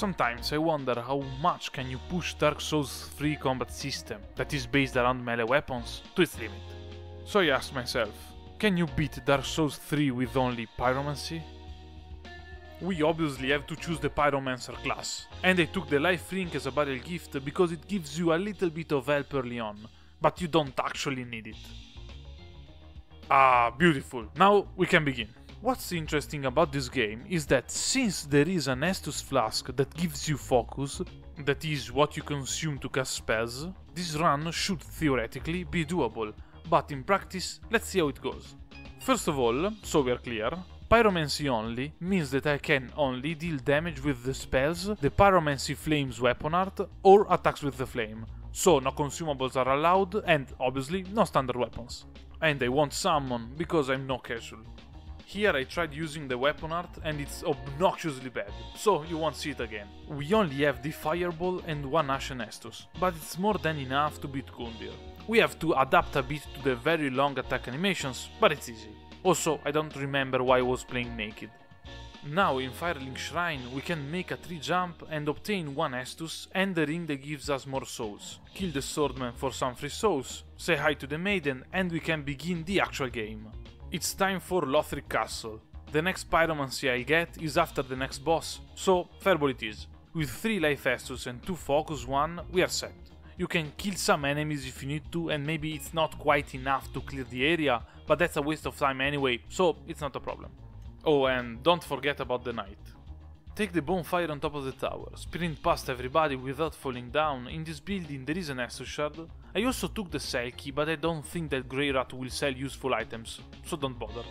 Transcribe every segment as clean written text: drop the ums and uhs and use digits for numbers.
Sometimes I wonder how much can you push Dark Souls 3 combat system that is based around melee weapons to its limit. So I asked myself, can you beat Dark Souls 3 with only Pyromancy? We obviously have to choose the Pyromancer class, and I took the Life Ring as a burial gift because it gives you a little bit of help early on, but you don't actually need it. Ah, beautiful, now we can begin. What's interesting about this game is that since there is an estus flask that gives you focus, that is what you consume to cast spells, this run should theoretically be doable, but in practice, let's see how it goes. First of all, so we're clear, Pyromancy only means that I can only deal damage with the spells, the Pyromancy Flames weapon art, or attacks with the flame, so no consumables are allowed and obviously no standard weapons. And I won't summon because I'm no casual. Here I tried using the weapon art and it's obnoxiously bad, so you won't see it again. We only have the fireball and one ashen estus, but it's more than enough to beat Gundyr. We have to adapt a bit to the very long attack animations, but it's easy. Also, I don't remember why I was playing naked. Now in Firelink Shrine we can make a tree jump and obtain one estus and the ring that gives us more souls. Kill the swordman for some free souls, say hi to the maiden and we can begin the actual game. It's time for Lothric Castle. The next Pyromancy I get is after the next boss, so Fireball it is. With 3 life estus and 2 focus 1 we are set. You can kill some enemies if you need to and maybe it's not quite enough to clear the area, but that's a waste of time anyway, so it's not a problem. Oh, and don't forget about the knight. Take the bonfire on top of the tower, sprint past everybody without falling down. In this building there is an estus shard. I also took the cell key, but I don't think that Grey Rat will sell useful items, so don't bother.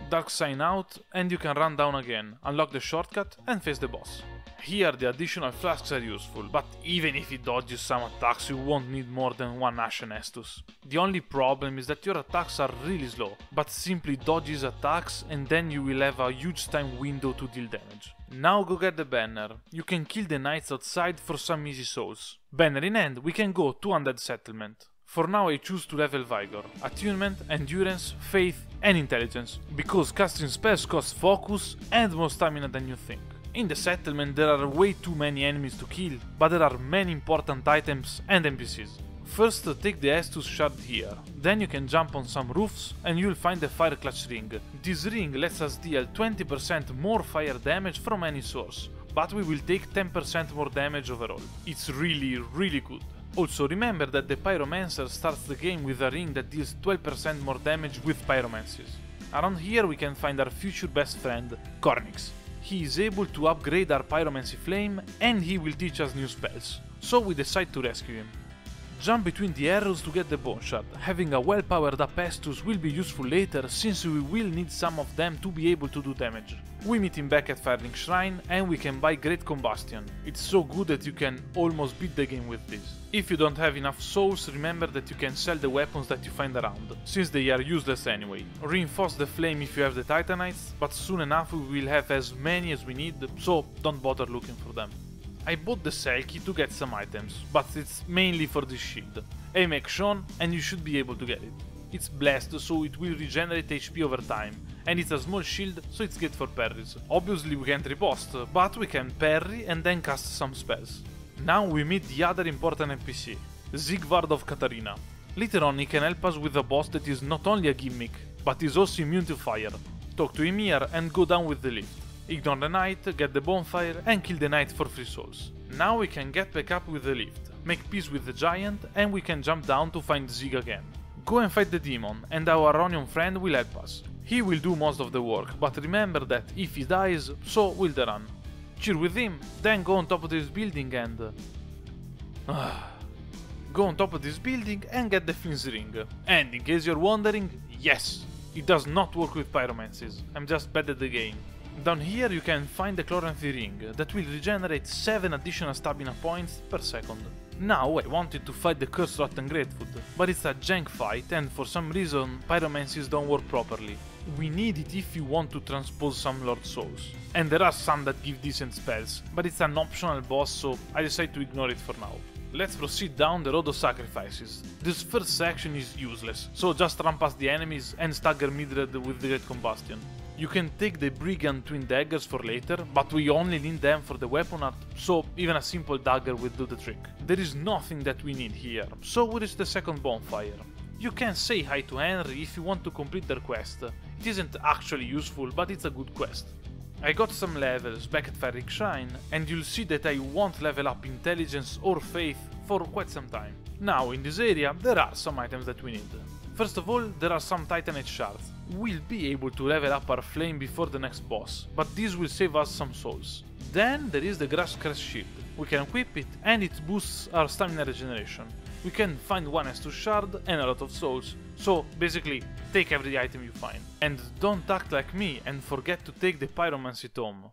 Dark sign out and you can run down again, unlock the shortcut and face the boss. Here the additional flasks are useful, but even if it dodges some attacks you won't need more than one ashen estus. The only problem is that your attacks are really slow, but simply dodges attacks and then you will have a huge time window to deal damage. Now go get the banner. You can kill the knights outside for some easy souls. Banner in hand, we can go to Undead Settlement. For now I choose to level Vigor, Attunement, Endurance, Faith and Intelligence, because casting spells costs focus and more stamina than you think. In the settlement there are way too many enemies to kill, but there are many important items and NPCs. First take the estus shard here, then you can jump on some roofs and you'll find the fire clutch ring. This ring lets us deal 20% more fire damage from any source, but we will take 10% more damage overall. It's really good. Also remember that the Pyromancer starts the game with a ring that deals 12% more damage with pyromancies. Around here we can find our future best friend, Cornyx. He is able to upgrade our Pyromancy Flame and he will teach us new spells, so we decide to rescue him. Jump between the arrows to get the bone shard. Having a well powered up estus will be useful later since we will need some of them to be able to do damage. We meet him back at Firelink Shrine and we can buy Great Combustion. It's so good that you can almost beat the game with this. If you don't have enough souls, remember that you can sell the weapons that you find around, since they are useless anyway. Reinforce the flame if you have the Titanites, but soon enough we will have as many as we need, so don't bother looking for them. I bought the cell key to get some items, but it's mainly for this shield. Aim action and you should be able to get it. It's blessed, so it will regenerate HP over time, and it's a small shield, so it's good for parries. Obviously we can't riposte, but we can parry and then cast some spells. Now we meet the other important NPC, Sigvard of Katarina. Later on he can help us with a boss that is not only a gimmick, but is also immune to fire. Talk to him here and go down with the lift. Ignore the knight, get the bonfire and kill the knight for 3 souls. Now we can get back up with the lift, make peace with the giant and we can jump down to find Zig again. Go and fight the demon and our Aronian friend will help us. He will do most of the work, but remember that if he dies, so will the run. Cheer with him, then go on top of this building and... Go on top of this building and get the Fiend's Ring. And in case you're wondering, yes, it does not work with pyromancies, I'm just bad at the game. Down here you can find the Chloranthy Ring, that will regenerate 7 additional stamina points per second. Now I wanted to fight the Cursed Rotten Greatfoot, but it's a jank fight and for some reason pyromancies don't work properly. We need it if you want to transpose some Lord Souls. And there are some that give decent spells, but it's an optional boss, so I decided to ignore it for now. Let's proceed down the Road of Sacrifices. This first section is useless, so just run past the enemies and stagger Mildred with the Great Combustion. You can take the Brigand twin daggers for later, but we only need them for the weapon art, so even a simple dagger will do the trick. There is nothing that we need here, so we reach the second bonfire. You can say hi to Henry if you want to complete their quest. It isn't actually useful, but it's a good quest. I got some levels back at Fiery Shrine, and you'll see that I won't level up intelligence or faith for quite some time. Now, in this area, there are some items that we need. First of all, there are some Titanate shards. We'll be able to level up our flame before the next boss, but this will save us some souls. Then there is the Grass Crest Shield. We can equip it and it boosts our stamina regeneration. We can find one estus shard and a lot of souls, so basically take every item you find. And don't act like me and forget to take the Pyromancy tome.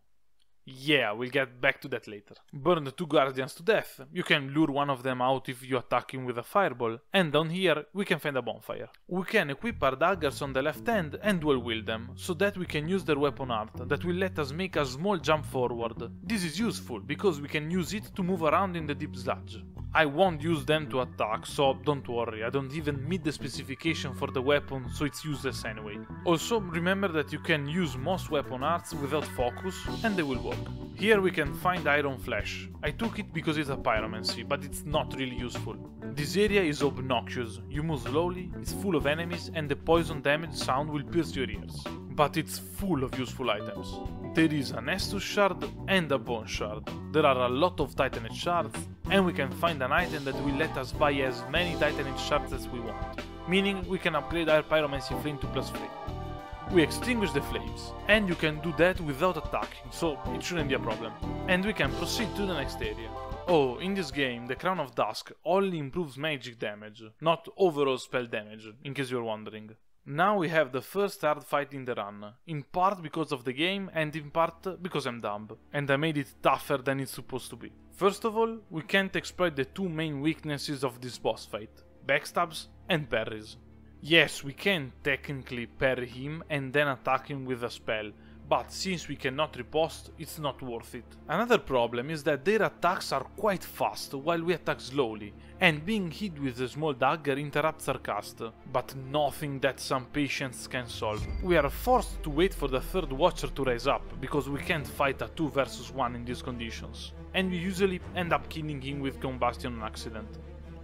Yeah, we'll get back to that later. Burn the two guardians to death. You can lure one of them out if you attack him with a fireball, and down here we can find a bonfire. We can equip our daggers on the left hand and dual wield them, so that we can use their weapon art that will let us make a small jump forward. This is useful because we can use it to move around in the deep sludge. I won't use them to attack, so don't worry, I don't even meet the specification for the weapon, so it's useless anyway. Also, remember that you can use most weapon arts without focus, and they will work. Here we can find Iron Flesh. I took it because it's a pyromancy, but it's not really useful. This area is obnoxious, you move slowly, it's full of enemies, and the poison damage sound will pierce your ears. But it's full of useful items. There is an estus shard and a bone shard. There are a lot of Titanate shards, and we can find an item that will let us buy as many Titanate shards as we want, meaning we can upgrade our Pyromancy flame to +3. We extinguish the flames, and you can do that without attacking, so it shouldn't be a problem. And we can proceed to the next area. Oh, in this game, the Crown of Dusk only improves magic damage, not overall spell damage, in case you're wondering. Now we have the first hard fight in the run, in part because of the game and in part because I'm dumb, and I made it tougher than it's supposed to be. First of all, we can't exploit the two main weaknesses of this boss fight, backstabs and parries. Yes, we can technically parry him and then attack him with a spell, but since we cannot riposte, it's not worth it. Another problem is that their attacks are quite fast while we attack slowly, and being hit with a small dagger interrupts our cast, but nothing that some patience can solve. We are forced to wait for the third watcher to rise up, because we can't fight a 2 versus 1 in these conditions, and we usually end up killing him with combustion on accident.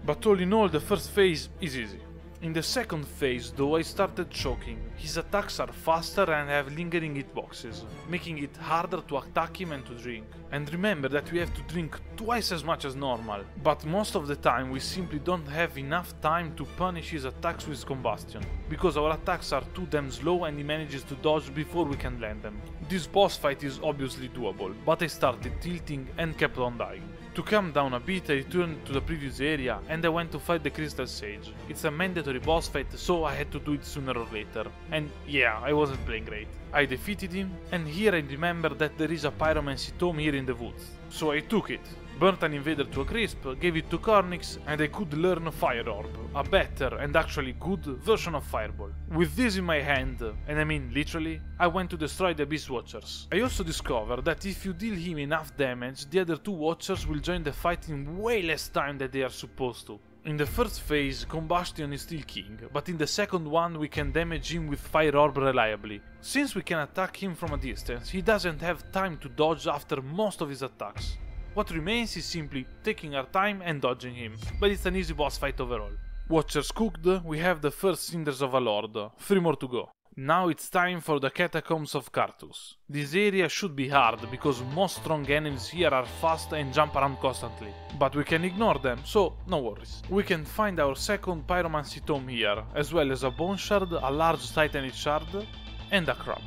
But all in all, the first phase is easy. In the second phase though, I started choking. His attacks are faster and have lingering hitboxes, making it harder to attack him and to drink. And remember that we have to drink twice as much as normal, but most of the time we simply don't have enough time to punish his attacks with combustion, because our attacks are too damn slow and he manages to dodge before we can land them. This boss fight is obviously doable, but I started tilting and kept on dying. To calm down a bit, I returned to the previous area and I went to fight the Crystal Sage. It's a mandatory boss fight, so I had to do it sooner or later. And yeah, I wasn't playing great. I defeated him, and here I remember that there is a Pyromancy tome here in the woods. So I took it, burnt an invader to a crisp, gave it to Cornyx, and I could learn Fire Orb, a better and actually good version of Fireball. With this in my hand, and I mean literally, I went to destroy the Beast Watchers. I also discovered that if you deal him enough damage, the other two Watchers will join the fight in way less time than they are supposed to. In the first phase, Combustion is still king, but in the second one we can damage him with Fire Orb reliably. Since we can attack him from a distance, he doesn't have time to dodge after most of his attacks. What remains is simply taking our time and dodging him, but it's an easy boss fight overall. Watchers cooked, we have the first cinders of a lord, 3 more to go. Now it's time for the Catacombs of Carthus. This area should be hard because most strong enemies here are fast and jump around constantly, but we can ignore them, so no worries. We can find our second Pyromancy tome here, as well as a bone shard, a large Titanate shard, and a crab.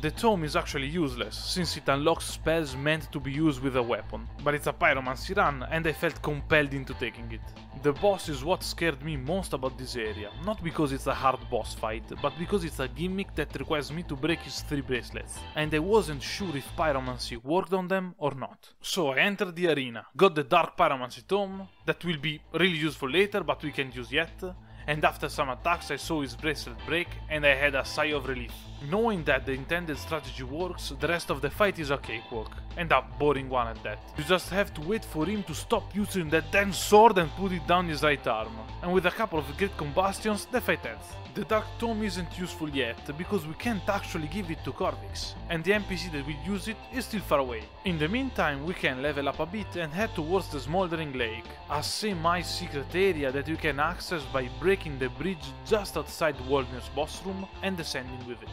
The tome is actually useless, since it unlocks spells meant to be used with a weapon, but it's a Pyromancy run and I felt compelled into taking it. The boss is what scared me most about this area, not because it's a hard boss fight, but because it's a gimmick that requires me to break his 3 bracelets, and I wasn't sure if Pyromancy worked on them or not. So I entered the arena, got the Dark Pyromancy tome, that will be really useful later but we can't use yet, and after some attacks I saw his bracelet break and I had a sigh of relief. Knowing that the intended strategy works, the rest of the fight is a cakewalk, and a boring one at that. You just have to wait for him to stop using that damn sword and put it down his right arm, and with a couple of great combustions, the fight ends. The Dark Tome isn't useful yet, because we can't actually give it to Corvix, and the NPC that will use it is still far away. In the meantime, we can level up a bit and head towards the Smoldering Lake, a semi-secret area that you can access by breaking the bridge just outside Waldner's boss room and descending with it.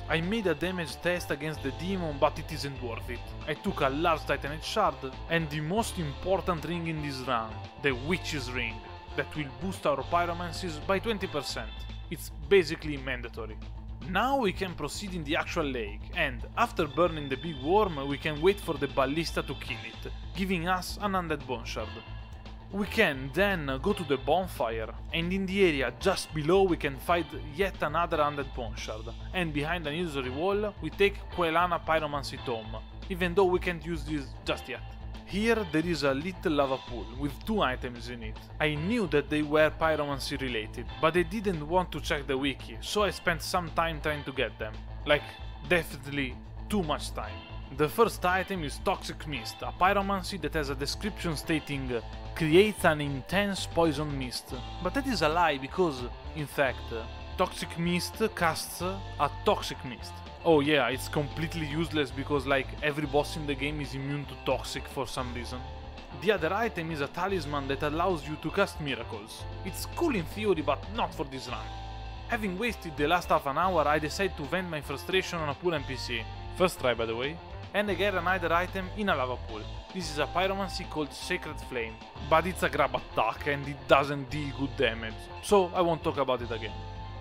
I made a damage test against the demon, but it isn't worth it. I took a large titanite shard and the most important ring in this run, the Witch's Ring, that will boost our pyromancies by 20%. It's basically mandatory. Now we can proceed in the actual lake, and after burning the big worm we can wait for the ballista to kill it, giving us an undead bone shard. We can then go to the bonfire, and in the area just below we can find yet another undead bone shard, and behind an illusory wall we take Quelana Pyromancy Tome, even though we can't use this just yet. Here there is a little lava pool with 2 items in it. I knew that they were pyromancy related, but I didn't want to check the wiki, so I spent some time trying to get them. Like, definitely too much time. The first item is Toxic Mist, a pyromancy that has a description stating creates an intense poison mist. But that is a lie because, in fact, Toxic Mist casts a Toxic Mist. Oh yeah, it's completely useless because like every boss in the game is immune to toxic for some reason. The other item is a talisman that allows you to cast miracles. It's cool in theory but not for this run. Having wasted the last half an hour, I decided to vent my frustration on a poor NPC. First try by the way. And I get another item in a lava pool. This is a pyromancy called Sacred Flame, but it's a grab attack and it doesn't deal good damage, so I won't talk about it again.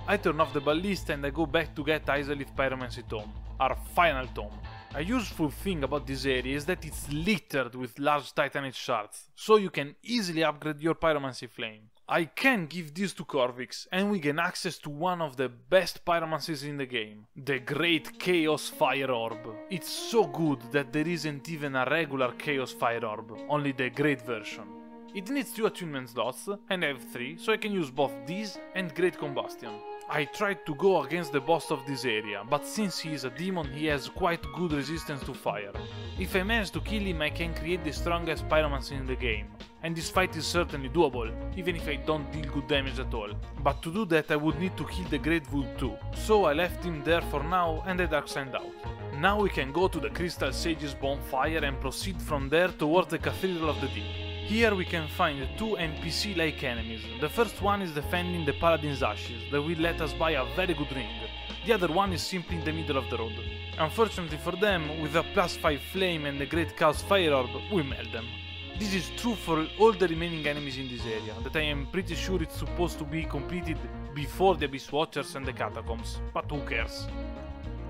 I turn off the ballista and I go back to get Isolith Pyromancy Tome, our final tome. A useful thing about this area is that it's littered with large titanite shards, so you can easily upgrade your Pyromancy Flame. I can give this to Corvix and we gain access to one of the best pyromancies in the game, the Great Chaos Fire Orb. It's so good that there isn't even a regular Chaos Fire Orb, only the Great version. It needs 2 attunement slots, and I have 3, so I can use both these and Great Combustion. I tried to go against the boss of this area, but since he is a demon he has quite good resistance to fire. If I manage to kill him I can create the strongest pyromancy in the game, and this fight is certainly doable, even if I don't deal good damage at all. But to do that I would need to kill the Great Wood too, so I left him there for now and I dark signed out. Now we can go to the Crystal Sage's bonfire and proceed from there towards the Cathedral of the Deep. Here we can find 2 NPC-like enemies. The first one is defending the Paladin's Ashes, that will let us buy a very good ring. The other one is simply in the middle of the road. Unfortunately for them, with a +5 flame and the Great Chaos Fire Orb, we melt them. This is true for all the remaining enemies in this area, that I am pretty sure it's supposed to be completed before the Abyss Watchers and the Catacombs, but who cares?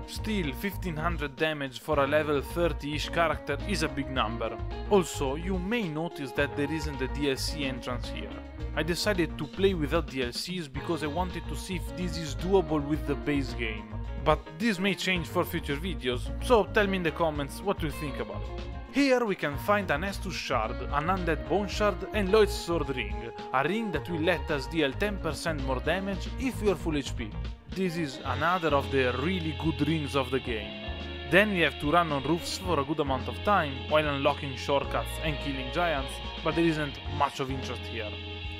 Still, 1500 damage for a level 30-ish character is a big number. Also, you may notice that there isn't a DLC entrance here. I decided to play without DLCs because I wanted to see if this is doable with the base game. But this may change for future videos, so tell me in the comments what you think about it. Here we can find an Estus shard, an undead bone shard and Lloyd's sword ring, a ring that will let us deal 10% more damage if we are full HP. This is another of the really good rings of the game. Then we have to run on roofs for a good amount of time while unlocking shortcuts and killing giants, but there isn't much of interest here.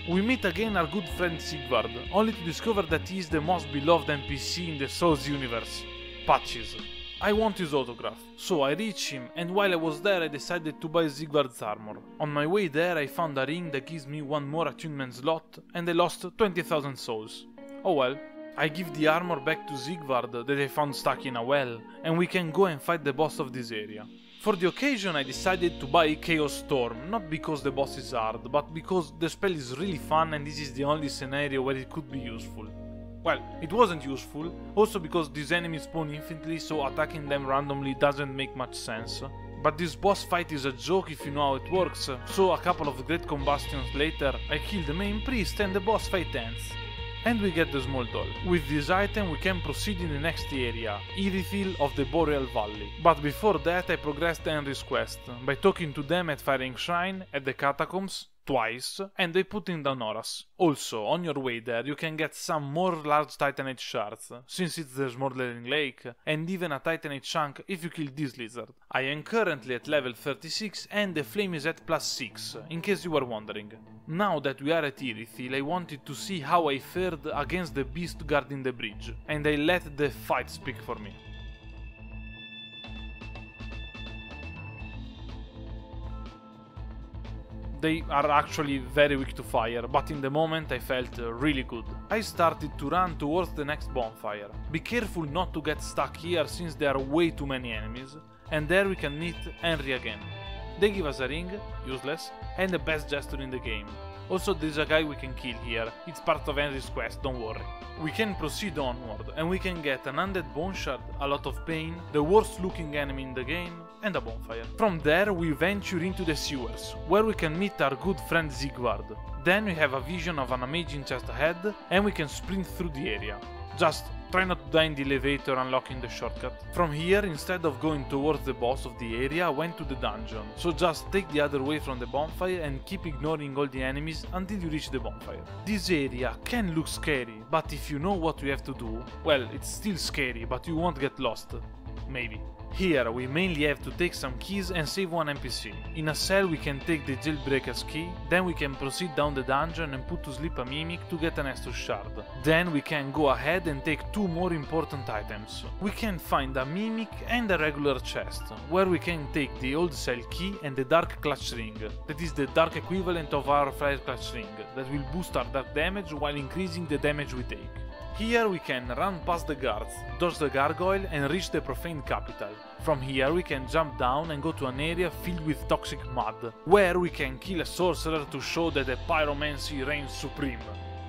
We meet again our good friend Sigvard, only to discover that he is the most beloved NPC in the Souls universe, Patches. I want his autograph, so I reach him, and while I was there I decided to buy Sigvard's armor. On my way there I found a ring that gives me 1 more attunement slot and I lost 20,000 souls. Oh well. I give the armor back to Sigvard that I found stuck in a well, and we can go and fight the boss of this area. For the occasion I decided to buy Chaos Storm, not because the boss is hard, but because the spell is really fun and this is the only scenario where it could be useful. Well, it wasn't useful, also because these enemies spawn infinitely, so attacking them randomly doesn't make much sense. But this boss fight is a joke if you know how it works, so a couple of great combustions later I kill the main priest and the boss fight ends. And we get the small doll. With this item we can proceed in the next area, Irithil of the Boreal Valley. But before that I progressed Henry's quest, by talking to them at Firing Shrine, at the Catacombs, twice, and they put in down auras. Also, on your way there you can get some more large titanite shards, since it's the smoldering lake, and even a titanite chunk if you kill this lizard. I am currently at level 36 and the flame is at +6, in case you were wondering. Now that we are at Irithil, I wanted to see how I fared against the beast guarding the bridge, and I let the fight speak for me. They are actually very weak to fire, but in the moment I felt really good. I started to run towards the next bonfire. Be careful not to get stuck here since there are way too many enemies, and there we can meet Henry again. They give us a ring, useless, and the best gesture in the game. Also, there's a guy we can kill here, it's part of Henry's quest, don't worry. We can proceed onward, and we can get an undead bone shard, a lot of pain, the worst looking enemy in the game, and a bonfire. From there we venture into the sewers, where we can meet our good friend Sigvard. Then we have a vision of an amazing chest ahead, and we can sprint through the area. Just try not to die in the elevator unlocking the shortcut. From here, instead of going towards the boss of the area, I went to the dungeon, so just take the other way from the bonfire and keep ignoring all the enemies until you reach the bonfire. This area can look scary, but if you know what you have to do, well, it's still scary, but you won't get lost. Maybe. Here we mainly have to take some keys and save one NPC. In a cell we can take the jailbreaker's key, then we can proceed down the dungeon and put to sleep a mimic to get an estus shard. Then we can go ahead and take two more important items. We can find a mimic and a regular chest, where we can take the old cell key and the dark clutch ring, that is the dark equivalent of our fire clutch ring, that will boost our dark damage while increasing the damage we take. Here we can run past the guards, dodge the gargoyle and reach the profane capital. From here we can jump down and go to an area filled with toxic mud, where we can kill a sorcerer to show that the pyromancy reigns supreme.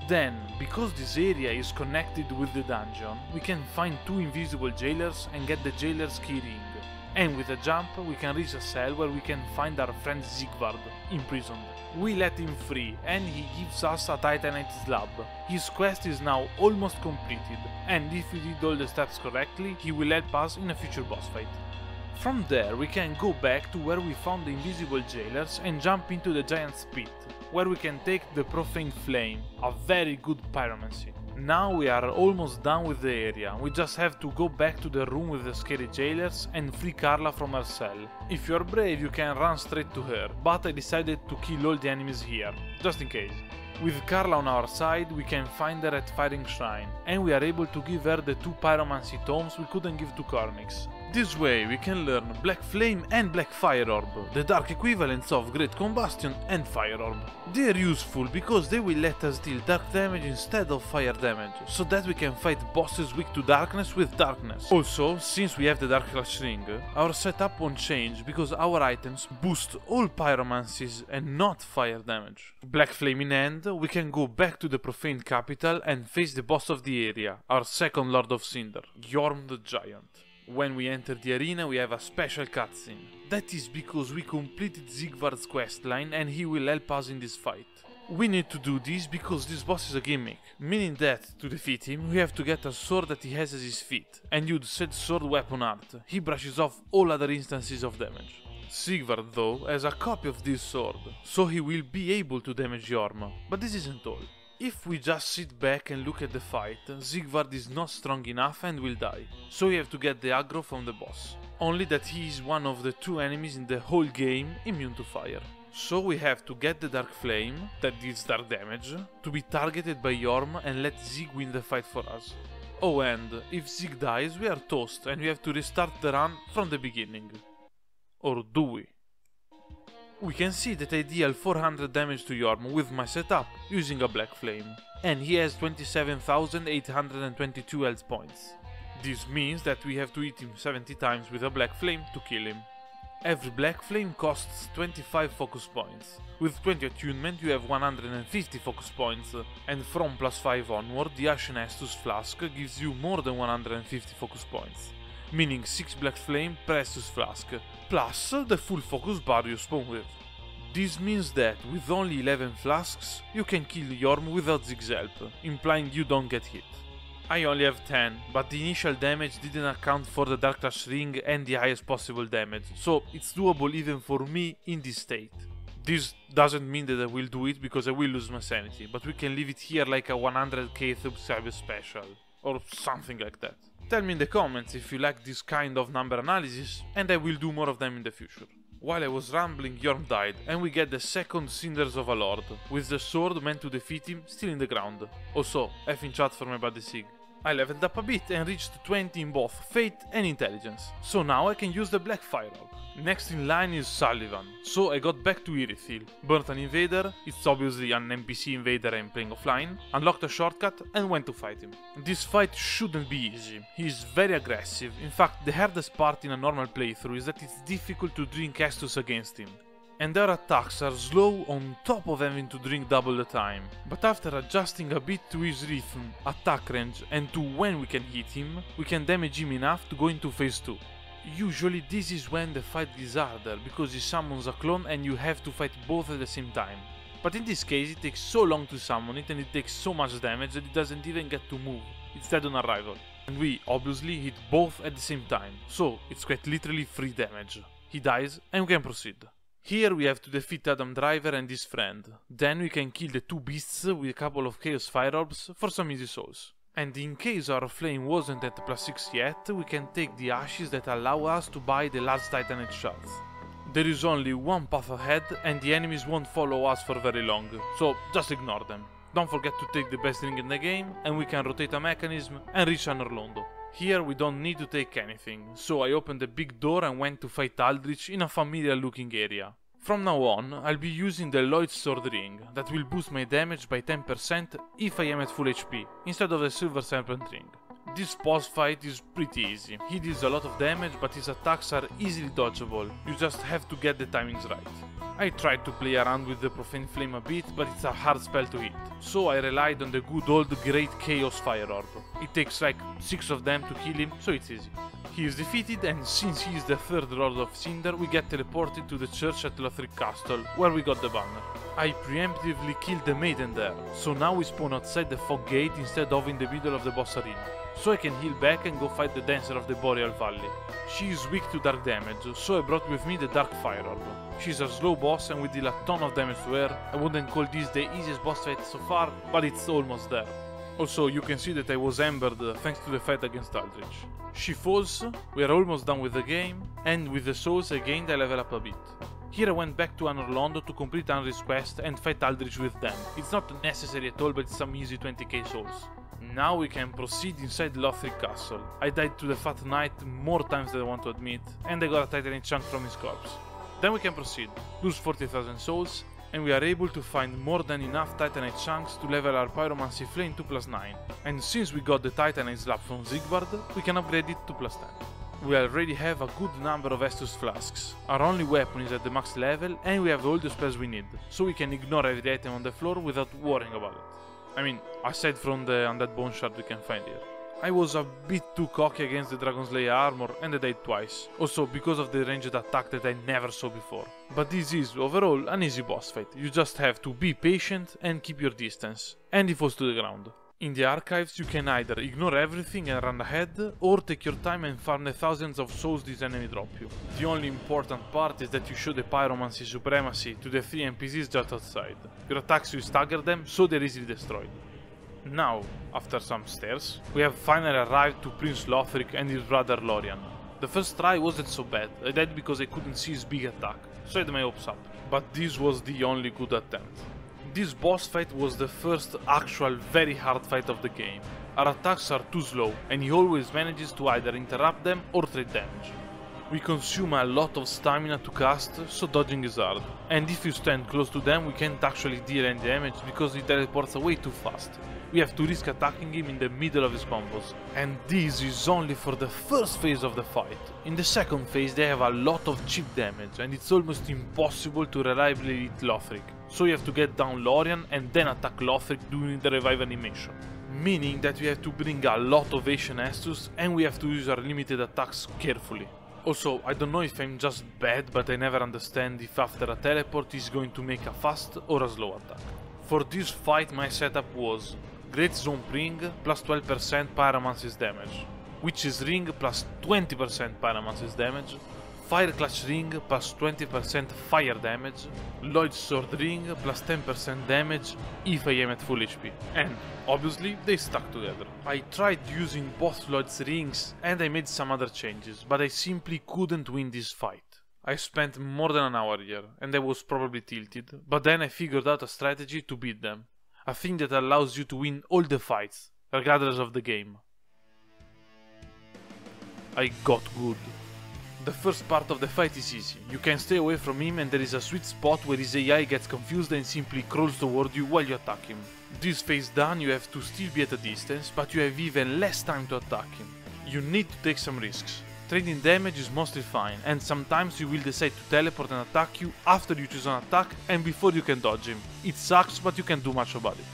Then, because this area is connected with the dungeon, we can find two invisible jailers and get the jailer's key ring. And with a jump we can reach a cell where we can find our friend Sigvard, imprisoned. We let him free and he gives us a titanite slab. His quest is now almost completed, and if we did all the steps correctly, he will help us in a future boss fight. From there we can go back to where we found the invisible jailers and jump into the giant's pit, where we can take the profane flame, a very good pyromancy. Now we are almost done with the area, we just have to go back to the room with the scary jailers and free Carla from her cell. If you are brave you can run straight to her, but I decided to kill all the enemies here, just in case. With Carla on our side we can find her at Firing Shrine, and we are able to give her the two pyromancy tomes we couldn't give to Cornix. This way we can learn Black Flame and Black Fire Orb, the dark equivalents of Great Combustion and Fire Orb. They are useful because they will let us deal dark damage instead of fire damage, so that we can fight bosses weak to darkness with darkness. Also, since we have the Dark Clutch Ring, our setup won't change because our items boost all pyromancies and not fire damage. Black Flame in hand, we can go back to the profane capital and face the boss of the area, our second Lord of Cinder, Yorm the Giant. When we enter the arena we have a special cutscene. That is because we completed Sigvard's questline and he will help us in this fight. We need to do this because this boss is a gimmick, meaning that to defeat him we have to get a sword that he has at his feet, and use said sword weapon art. He brushes off all other instances of damage. Sigvard though has a copy of this sword, so he will be able to damage Yorm, but this isn't all. If we just sit back and look at the fight, Sigvard is not strong enough and will die, so we have to get the aggro from the boss. Only that he is one of the two enemies in the whole game immune to fire. So we have to get the Dark Flame, that deals dark damage, to be targeted by Yorm and let Zig win the fight for us. Oh, and if Zig dies we are toast and we have to restart the run from the beginning. Or do we? We can see that I deal 400 damage to Yorm with my setup, using a Black Flame, and he has 27,822 health points. This means that we have to hit him 70 times with a Black Flame to kill him. Every Black Flame costs 25 focus points. With 20 attunement you have 150 focus points, and from +5 onward the Ashen Estus flask gives you more than 150 focus points, meaning 6 Black Flame per Estus flask, plus the full focus bar you spawn with. This means that with only 11 flasks you can kill Yorm without Zig's help, implying you don't get hit. I only have 10, but the initial damage didn't account for the Dark Clutch Ring and the highest possible damage, so it's doable even for me in this state. This doesn't mean that I will do it because I will lose my sanity, but we can leave it here like a 100k cyber special, or something like that. Tell me in the comments if you like this kind of number analysis, and I will do more of them in the future. While I was rambling, Yorm died, and we get the second Cinders of a Lord, with the sword meant to defeat him still in the ground. Also, F in chat for my buddy Sig. I leveled up a bit and reached 20 in both Fate and Intelligence, so now I can use the Black Fire Orb. Next in line is Sullivan, so I got back to Irithil, burnt an invader, it's obviously an NPC invader I'm playing offline, unlocked a shortcut and went to fight him. This fight shouldn't be easy, he is very aggressive, in fact the hardest part in a normal playthrough is that it's difficult to drink estus against him. And their attacks are slow on top of having to drink double the time. But after adjusting a bit to his rhythm, attack range and to when we can hit him, we can damage him enough to go into phase 2. Usually this is when the fight gets harder, because he summons a clone and you have to fight both at the same time. But in this case it takes so long to summon it and it takes so much damage that it doesn't even get to move, it's dead on arrival. And we obviously hit both at the same time, so it's quite literally free damage. He dies and we can proceed. Here we have to defeat Adam Driver and his friend, then we can kill the two beasts with a couple of Chaos Fire Orbs for some easy souls. And in case our flame wasn't at +6 yet, we can take the ashes that allow us to buy the last Titanite shards. There is only one path ahead and the enemies won't follow us for very long, so just ignore them. Don't forget to take the best ring in the game and we can rotate a mechanism and reach an Orlando. Here we don't need to take anything, so I opened the big door and went to fight Aldrich in a familiar looking area. From now on, I'll be using the Lloyd's Sword Ring, that will boost my damage by 10% if I am at full HP, instead of the Silver Serpent Ring. This boss fight is pretty easy, he deals a lot of damage but his attacks are easily dodgeable, you just have to get the timings right. I tried to play around with the Profane Flame a bit, but it's a hard spell to hit, so I relied on the good old Great Chaos Fire Orb. It takes like 6 of them to kill him, so it's easy. He is defeated and since he is the third Lord of Cinder, we get teleported to the church at Lothric Castle, where we got the banner. I preemptively killed the maiden there, so now we spawn outside the fog gate instead of in the middle of the boss arena. So I can heal back and go fight the Dancer of the Boreal Valley. She is weak to dark damage, so I brought with me the Dark Fire Orb. She's a slow boss and we deal a ton of damage to her. I wouldn't call this the easiest boss fight so far, but it's almost there. Also, you can see that I was embered thanks to the fight against Aldrich. She falls, we are almost done with the game, and with the souls I gained I level up a bit. Here I went back to Anor Londo to complete Anri's quest and fight Aldrich with them. It's not necessary at all, but it's some easy 20k souls. Now we can proceed inside Lothric Castle. I died to the Fat Knight more times than I want to admit, and I got a Titanite chunk from his corpse. Then we can proceed, lose 40,000 souls, and we are able to find more than enough Titanite chunks to level our Pyromancy Flame to +9. And since we got the Titanite slab from Sigbard, we can upgrade it to +10. We already have a good number of Estus flasks. Our only weapon is at the max level and we have all the spells we need, so we can ignore every item on the floor without worrying about it. I mean, aside from the undead bone shard we can find here. I was a bit too cocky against the Dragon Slayer armor and I died twice, also because of the ranged attack that I never saw before. But this is, overall, an easy boss fight, you just have to be patient and keep your distance, and he falls to the ground. In the archives you can either ignore everything and run ahead, or take your time and farm the thousands of souls this enemy drop you. The only important part is that you show the Pyromancy supremacy to the 3 NPCs just outside. Your attacks will stagger them, so they're easily destroyed. Now, after some stairs, we have finally arrived to Prince Lothric and his brother Lorian. The first try wasn't so bad, I died because I couldn't see his big attack, so I had my hopes up. But this was the only good attempt. This boss fight was the first actual very hard fight of the game. Our attacks are too slow, and he always manages to either interrupt them or trade damage. We consume a lot of stamina to cast, so dodging is hard. And if you stand close to them, we can't actually deal any damage because he teleports away too fast. We have to risk attacking him in the middle of his combos. And this is only for the first phase of the fight. In the second phase they have a lot of cheap damage and it's almost impossible to reliably hit Lothric. So you have to get down Lorian and then attack Lothric during the revive animation. Meaning that we have to bring a lot of Ashen Estus and we have to use our limited attacks carefully. Also, I don't know if I'm just bad, but I never understand if after a teleport he's going to make a fast or a slow attack. For this fight my setup was Great Zone Ring plus 12% Pyromancy's damage, Witch's Ring plus 20% Pyromancy's damage, Fire Clutch Ring plus 20% fire damage, Lloyd's Sword Ring plus 10% damage if I am at full HP. And obviously they stuck together. I tried using both Lloyd's Rings and I made some other changes, but I simply couldn't win this fight. I spent more than an hour here, and I was probably tilted, but then I figured out a strategy to beat them. A thing that allows you to win all the fights, regardless of the game. I got good. The first part of the fight is easy. You can stay away from him and there is a sweet spot where his AI gets confused and simply crawls toward you while you attack him. This phase done, you have to still be at a distance, but you have even less time to attack him. You need to take some risks. Trading damage is mostly fine, and sometimes he will decide to teleport and attack you after you choose an attack and before you can dodge him. It sucks, but you can't do much about it.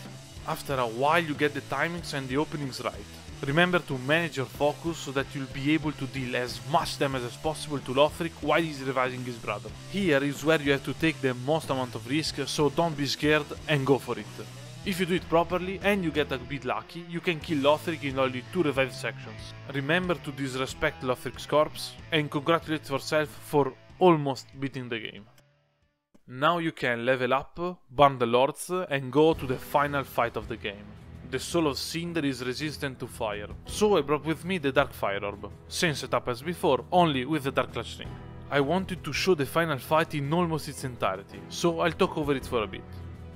After a while you get the timings and the openings right. Remember to manage your focus so that you'll be able to deal as much damage as possible to Lothric while he's reviving his brother. Here is where you have to take the most amount of risk, so don't be scared and go for it. If you do it properly and you get a bit lucky, you can kill Lothric in only 2 revive sections. Remember to disrespect Lothric's corpse and congratulate yourself for almost beating the game. Now you can level up, burn the lords and go to the final fight of the game. The soul of Cinder is resistant to fire, so I brought with me the Dark Fire Orb, same setup as before, only with the Dark Clutch Ring. I wanted to show the final fight in almost its entirety, so I'll talk over it for a bit.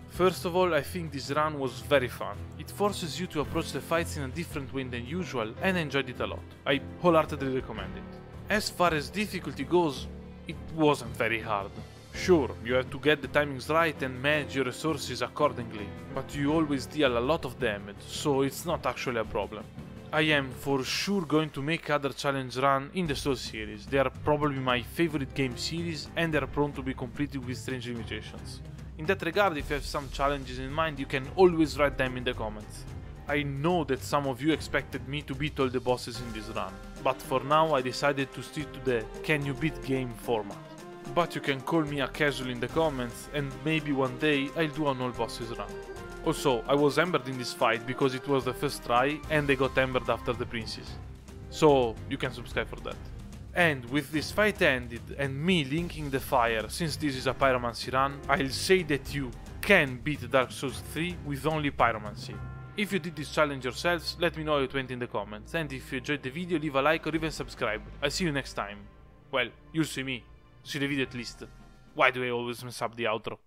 First of all, I think this run was very fun. It forces you to approach the fights in a different way than usual and I enjoyed it a lot. I wholeheartedly recommend it. As far as difficulty goes, it wasn't very hard. Sure, you have to get the timings right and manage your resources accordingly, but you always deal a lot of damage, so it's not actually a problem. I am for sure going to make other challenge run in the Soul series. They are probably my favorite game series and they are prone to be completed with strange limitations. In that regard, if you have some challenges in mind, you can always write them in the comments. I know that some of you expected me to beat all the bosses in this run, but for now I decided to stick to the can you beat game format. But you can call me a casual in the comments and maybe one day I'll do an all bosses run. Also, I was embered in this fight because it was the first try and I got embered after the princes. So you can subscribe for that. And with this fight ended and me linking the fire, since this is a Pyromancy run, I'll say that you can beat Dark Souls 3 with only Pyromancy. If you did this challenge yourselves, let me know how it went in the comments, and if you enjoyed the video, leave a like or even subscribe. I'll see you next time. Well, you'll see me. See the video at least. Why do I always mess up the outro?